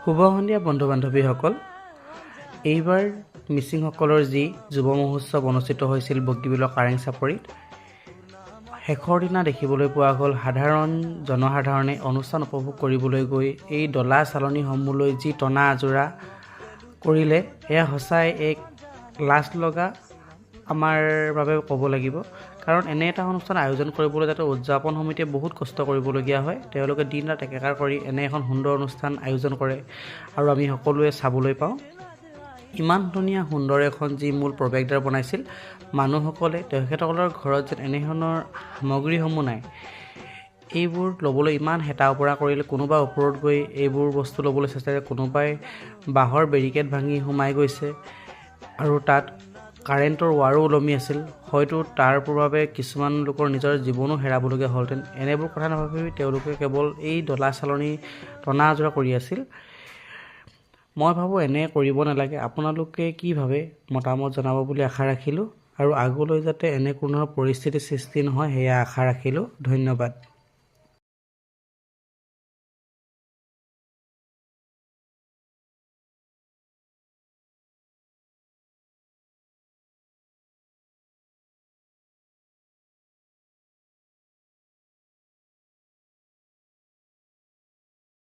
শুভ সন্ধিয়া বন্ধু বান্ধৱীসকল। এইবাৰ মিচিংসকলৰ যি যুৱ মহোৎসৱ অনুষ্ঠিত হৈছিল বগীবিলৰ কাৰেং চাপৰিত, শেষৰ দিনা দেখিবলৈ পোৱা গ'ল জনসাধাৰণে অনুষ্ঠান উপভোগ কৰিবলৈ গৈ এই ডলা চালনীসমূহলৈ যি টনা আজোৰা কৰিলে, এয়া সঁচাই এক লাজ লগা আমাৰ বাবে ক'ব লাগিব। কাৰণ এনে এটা অনুষ্ঠান আয়োজন কৰিবলৈ যাতে উদযাপন সমিতিয়ে বহুত কষ্ট কৰিবলগীয়া হয়। তেওঁলোকে দিন ৰাত একেকাৰ কৰি এনে এখন সুন্দৰ অনুষ্ঠান আয়োজন কৰে আৰু আমি সকলোৱে চাবলৈ পাওঁ। ইমান ধুনীয়া সুন্দৰ এখন যি মূল প্ৰৱেশদ্বাৰ বনাইছিল, মানুহসকলে তেখেতসকলৰ ঘৰত যেন এনেধৰণৰ সামগ্ৰীসমূহ নাই, এইবোৰ ল'বলৈ ইমান হেতা ওপৰা কৰিলে। কোনোবা ওপৰত গৈ এইবোৰ বস্তু ল'বলৈ চেষ্টা কৰে, কোনোবাই বাঁহৰ বেৰিকেড ভাঙি সোমাই গৈছে আৰু তাত কাৰেণ্টৰ ৱাৰো ওলমি আছিল। হয়তো তাৰ বাবে কিছুমান লোকৰ নিজৰ জীৱনো হেৰাবলগীয়া হ'লহেঁতেন। এনেবোৰ কথা নাভাবি তেওঁলোকে কেৱল এই ডলা চালনী টনা আজোৰা কৰি আছিল। মই ভাবোঁ এনে কৰিব নালাগে। আপোনালোকে কি ভাবে মতামত জনাব বুলি আশা ৰাখিলোঁ আৰু আগলৈ যাতে এনে কোনো পৰিস্থিতিৰ সৃষ্টি নহয় সেয়া আশা ৰাখিলোঁ। ধন্যবাদ।